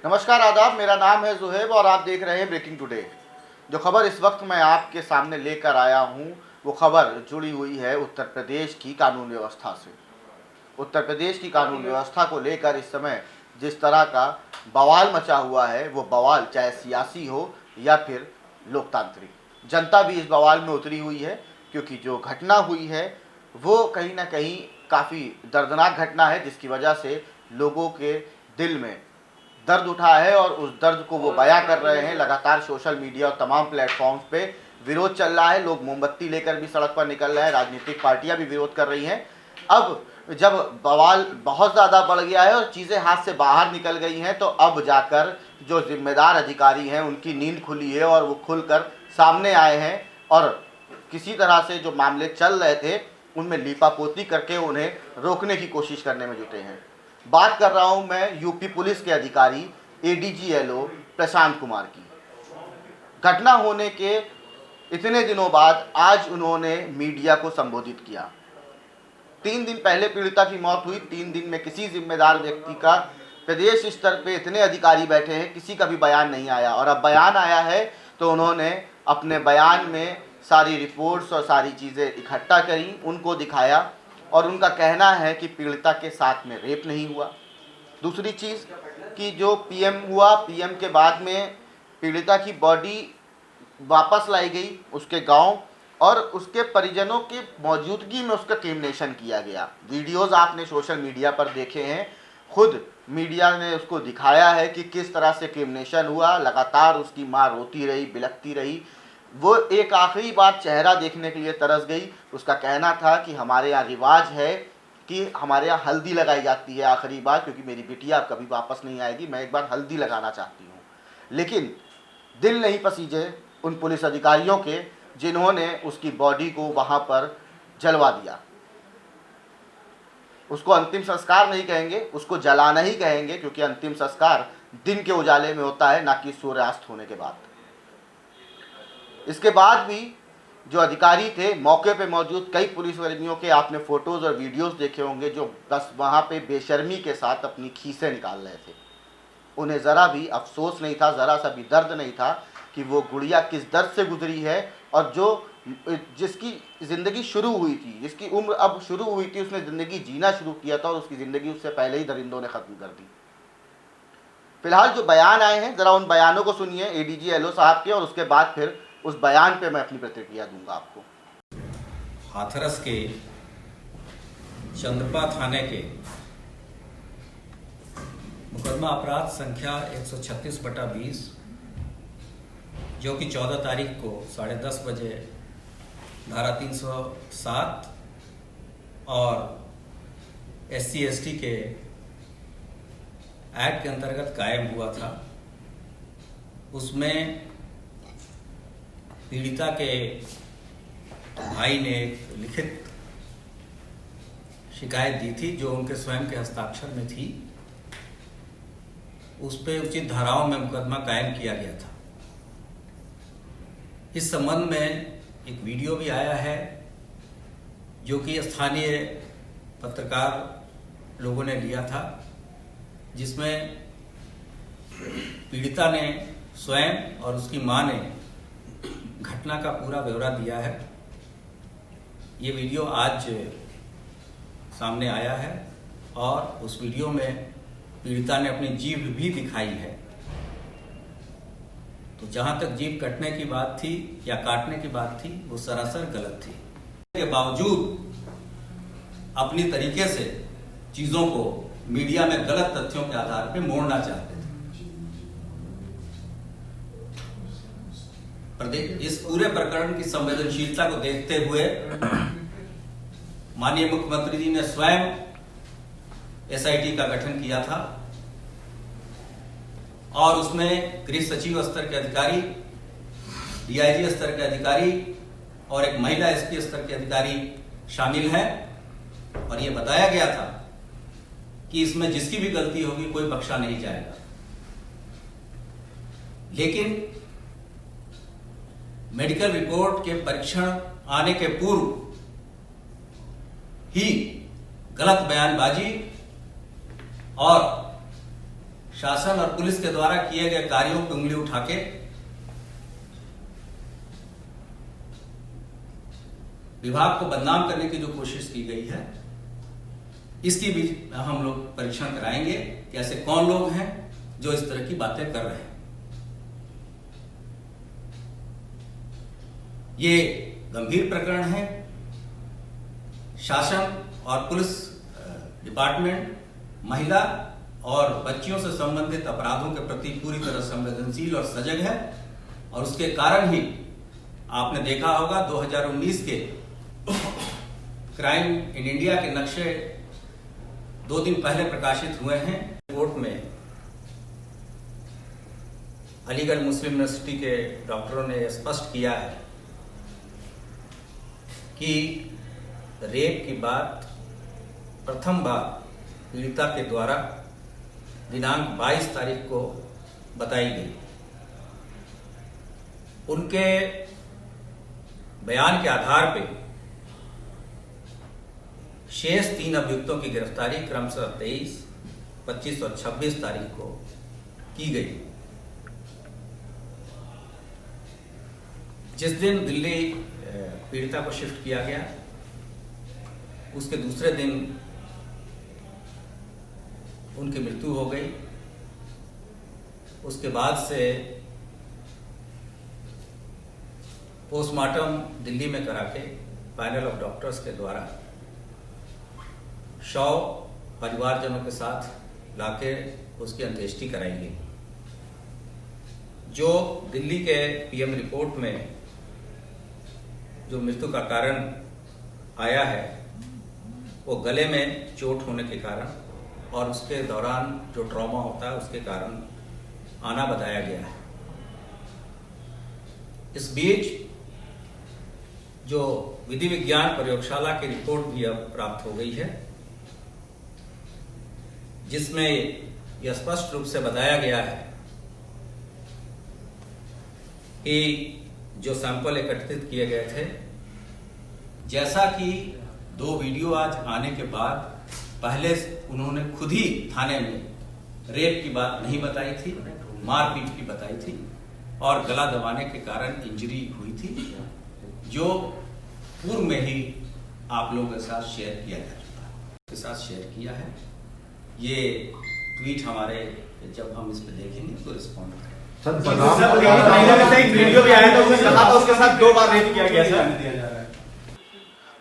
नमस्कार आदाब, मेरा नाम है जुहेब और आप देख रहे हैं ब्रेकिंग टुडे। जो खबर इस वक्त मैं आपके सामने लेकर आया हूं, वो खबर जुड़ी हुई है उत्तर प्रदेश की कानून व्यवस्था से। उत्तर प्रदेश की कानून व्यवस्था को लेकर इस समय जिस तरह का बवाल मचा हुआ है, वो बवाल चाहे सियासी हो या फिर लोकतांत्रिक, जनता भी इस बवाल में उतरी हुई है। क्योंकि जो घटना हुई है वो कहीं ना कहीं काफ़ी दर्दनाक घटना है, जिसकी वजह से लोगों के दिल में दर्द उठा है और उस दर्द को वो बयां कर रहे हैं। लगातार सोशल मीडिया और तमाम प्लेटफॉर्म्स पे विरोध चल रहा है, लोग मोमबत्ती लेकर भी सड़क पर निकल रहे हैं, राजनीतिक पार्टियां भी विरोध कर रही हैं। अब जब बवाल बहुत ज़्यादा बढ़ गया है और चीज़ें हाथ से बाहर निकल गई हैं, तो अब जाकर जो जिम्मेदार अधिकारी हैं उनकी नींद खुली है और वो खुलकर सामने आए हैं और किसी तरह से जो मामले चल रहे थे उनमें लीपापोती करके उन्हें रोकने की कोशिश करने में जुटे हैं। बात कर रहा हूं मैं यूपी पुलिस के अधिकारी ADG-LO प्रशांत कुमार की। घटना होने के इतने दिनों बाद आज उन्होंने मीडिया को संबोधित किया। 3 दिन पहले पीड़िता की मौत हुई, 3 दिन में किसी जिम्मेदार व्यक्ति का प्रदेश स्तर पे इतने अधिकारी बैठे हैं, किसी का भी बयान नहीं आया। और अब बयान आया है तो उन्होंने अपने बयान में सारी रिपोर्ट्स और सारी चीज़ें इकट्ठा करी, उनको दिखाया और उनका कहना है कि पीड़िता के साथ में रेप नहीं हुआ। दूसरी चीज़ कि जो PM हुआ, PM के बाद में पीड़िता की बॉडी वापस लाई गई उसके गांव और उसके परिजनों की मौजूदगी में उसका क्रिमिनेशन किया गया। वीडियोस आपने सोशल मीडिया पर देखे हैं, खुद मीडिया ने उसको दिखाया है कि किस तरह से क्रिमिनेशन हुआ। लगातार उसकी माँ रोती रही, बिलखती रही, वो एक आखिरी बार चेहरा देखने के लिए तरस गई। उसका कहना था कि हमारे यहाँ रिवाज है कि हमारे यहाँ हल्दी लगाई जाती है आखिरी बार, क्योंकि मेरी बिटिया अब कभी वापस नहीं आएगी, मैं एक बार हल्दी लगाना चाहती हूँ। लेकिन दिल नहीं पसीजे उन पुलिस अधिकारियों के जिन्होंने उसकी बॉडी को वहाँ पर जलवा दिया। उसको अंतिम संस्कार नहीं कहेंगे, उसको जलाना ही कहेंगे, क्योंकि अंतिम संस्कार दिन के उजाले में होता है, ना कि सूर्यास्त होने के बाद। इसके बाद भी जो अधिकारी थे मौके पे मौजूद, कई पुलिसकर्मियों के आपने फोटोज और वीडियोस देखे होंगे जो बस वहाँ पे बेशर्मी के साथ अपनी खीसें निकाल रहे थे। उन्हें ज़रा भी अफसोस नहीं था, ज़रा सा भी दर्द नहीं था कि वो गुड़िया किस दर्द से गुजरी है और जो जिसकी ज़िंदगी शुरू हुई थी, जिसकी उम्र अब शुरू हुई थी, उसने ज़िंदगी जीना शुरू किया था और उसकी ज़िंदगी उससे पहले ही दरिंदों ने ख़त्म कर दी। फिलहाल जो बयान आए हैं, ज़रा उन बयानों को सुनिए ADG-LO साहब के, और उसके बाद फिर उस बयान पे मैं अपनी प्रतिक्रिया दूंगा आपको। हाथरस के चंदपा थाने के मुकदमा अपराध संख्या 136/20 जो कि 14 तारीख को 10:30 बजे धारा 307 और SC/ST के एक्ट के अंतर्गत कायम हुआ था, उसमें पीड़िता के भाई ने एक लिखित शिकायत दी थी जो उनके स्वयं के हस्ताक्षर में थी। उस पे उचित धाराओं में मुकदमा कायम किया गया था। इस संबंध में एक वीडियो भी आया है जो कि स्थानीय पत्रकार लोगों ने लिया था, जिसमें पीड़िता ने स्वयं और उसकी मां ने घटना का पूरा ब्यौरा दिया है। ये वीडियो आज सामने आया है और उस वीडियो में पीड़िता ने अपनी जीभ भी दिखाई है। तो जहां तक जीभ कटने की बात थी या काटने की बात थी, वो सरासर गलत थी। के बावजूद अपनी तरीके से चीजों को मीडिया में गलत तथ्यों के आधार पर मोड़ना चाहते थे। इस पूरे प्रकरण की संवेदनशीलता को देखते हुए माननीय मुख्यमंत्री जी ने स्वयं SIT का गठन किया था और उसमें गृह सचिव स्तर के अधिकारी, DIG स्तर के अधिकारी और एक महिला SP स्तर के अधिकारी शामिल हैं और ये बताया गया था कि इसमें जिसकी भी गलती होगी कोई बख्शा नहीं जाएगा। लेकिन मेडिकल रिपोर्ट के परीक्षण आने के पूर्व ही गलत बयानबाजी और शासन और पुलिस के द्वारा किए गए कार्यों पर उंगली उठा के विभाग को बदनाम करने की जो कोशिश की गई है, इसकी भी हम लोग परीक्षण कराएंगे कि ऐसे कौन लोग हैं जो इस तरह की बातें कर रहे हैं। ये गंभीर प्रकरण है। शासन और पुलिस डिपार्टमेंट महिला और बच्चियों से संबंधित अपराधों के प्रति पूरी तरह संवेदनशील और सजग है, और उसके कारण ही आपने देखा होगा 2019 के क्राइम इन इंडिया के नक्शे 2 दिन पहले प्रकाशित हुए हैं। रिपोर्ट में अलीगढ़ मुस्लिम यूनिवर्सिटी के डॉक्टरों ने स्पष्ट किया है कि रेप की बात प्रथम बार पीड़िता के द्वारा दिनांक 22 तारीख को बताई गई। उनके बयान के आधार पर शेष 3 अभियुक्तों की गिरफ्तारी क्रमशः 23, 25 और 26 तारीख को की गई। जिस दिन दिल्ली पीड़िता को शिफ्ट किया गया, उसके दूसरे दिन उनकी मृत्यु हो गई। उसके बाद से पोस्टमार्टम दिल्ली में करा के पैनल ऑफ डॉक्टर्स के द्वारा शव परिवारजनों के साथ लाके उसकी अंत्येष्टि कराई गई। जो दिल्ली के पीएम रिपोर्ट में जो मृत्यु का कारण आया है, वो गले में चोट होने के कारण और उसके दौरान जो ट्रॉमा होता है उसके कारण आना बताया गया है। इस बीच जो विधि विज्ञान प्रयोगशाला की रिपोर्ट भी अब प्राप्त हो गई है, जिसमें यह स्पष्ट रूप से बताया गया है कि जो सैंपल एकत्रित किए गए थे, जैसा कि 2 वीडियो आज आने के बाद पहले उन्होंने खुद ही थाने में रेप की बात नहीं बताई थी, मारपीट की बताई थी और गला दबाने के कारण इंजरी हुई थी, जो पूर्व में ही आप लोगों के साथ शेयर किया जा चुका है, के साथ शेयर किया है। ये ट्वीट हमारे जब हम इस पे देखेंगे तो रिस्पॉन्ड करेंगे। वीडियो भी आया था, उसने कहा था उसके साथ 2 बार रेप किया गया था।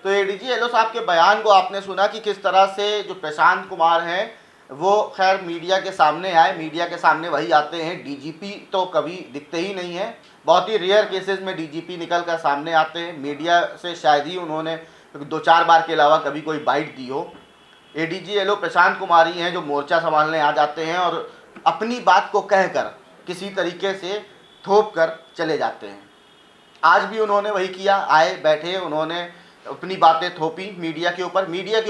तो एडीजी एलो साहब के बयान को आपने सुना कि किस तरह से जो प्रशांत कुमार हैं वो खैर मीडिया के सामने आए, मीडिया के सामने वही आते हैं, डीजीपी तो कभी दिखते ही नहीं है। बहुत ही रेयर केसेस में डीजीपी निकल कर सामने आते हैं। मीडिया से शायद ही उन्होंने 2-4 बार के अलावा कभी कोई बाइट दी हो। एडीजी एलो प्रशांत कुमार ही हैं जो मोर्चा संभालने आ जाते हैं और अपनी बात को कहकर किसी तरीके से थोप कर चले जाते हैं। आज भी उन्होंने वही किया, आए बैठे, उन्होंने अपनी बातें थोपी मीडिया के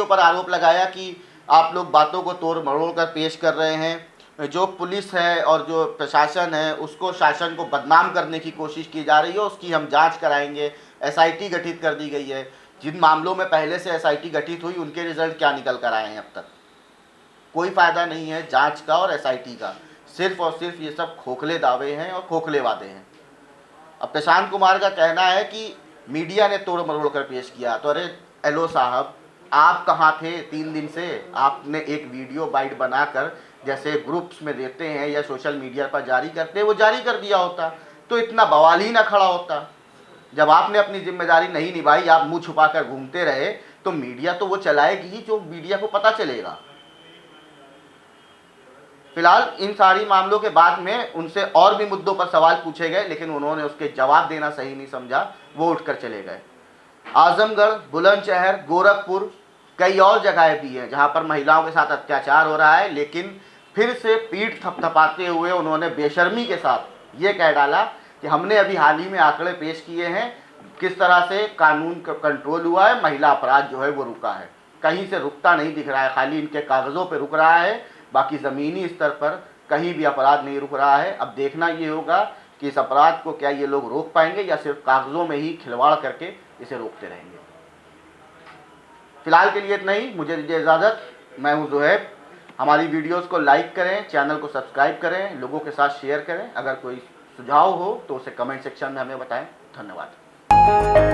ऊपर आरोप लगाया कि आप लोग बातों को तोड़ मरोड़ कर पेश कर रहे हैं। जो पुलिस है और जो प्रशासन है उसको, शासन को बदनाम करने की कोशिश की जा रही है, उसकी हम जांच कराएंगे। एसआईटी गठित कर दी गई है। जिन मामलों में पहले से एसआईटी गठित हुई उनके रिजल्ट क्या निकल कर आए हैं अब तक? कोई फ़ायदा नहीं है जांच का और एसआईटी का, सिर्फ और सिर्फ ये सब खोखले दावे हैं और खोखले वादे हैं। अब प्रशांत कुमार का कहना है कि मीडिया ने तोड़ मरोड़ कर पेश किया, तो अरे एलो साहब आप कहाँ थे 3 दिन से? आपने एक वीडियो बाइट बनाकर जैसे ग्रुप्स में देते हैं या सोशल मीडिया पर जारी करते हैं, वो जारी कर दिया होता तो इतना बवाल ही ना खड़ा होता। जब आपने अपनी जिम्मेदारी नहीं निभाई, आप मुंह छुपा कर घूमते रहे, तो मीडिया तो वो चलाएगी ही जो मीडिया को पता चलेगा। फिलहाल इन सारी मामलों के बाद में उनसे और भी मुद्दों पर सवाल पूछे गए, लेकिन उन्होंने उसके जवाब देना सही नहीं समझा, वो उठकर चले गए। आजमगढ़, बुलंदशहर, गोरखपुर, कई और जगहें भी हैं जहां पर महिलाओं के साथ अत्याचार हो रहा है, लेकिन फिर से पीठ थपथपाते हुए उन्होंने बेशर्मी के साथ ये कह डाला कि हमने अभी हाल ही में आंकड़े पेश किए हैं, किस तरह से कानून का कंट्रोल हुआ है, महिला अपराध जो है वो रुका है। कहीं से रुकता नहीं दिख रहा है, खाली इनके कागज़ों पे रुक रहा है, बाकी ज़मीनी स्तर पर कहीं भी अपराध नहीं रुक रहा है। अब देखना ये होगा कि इस अपराध को क्या ये लोग रोक पाएंगे या सिर्फ कागज़ों में ही खिलवाड़ करके इसे रोकते रहेंगे। फिलहाल के लिए इतना ही, मुझे दीजिए इजाज़त। मैं हूँ ज़ुहैब, हमारी वीडियोस को लाइक करें, चैनल को सब्सक्राइब करें, लोगों के साथ शेयर करें। अगर कोई सुझाव हो तो उसे कमेंट सेक्शन में हमें बताएं। धन्यवाद।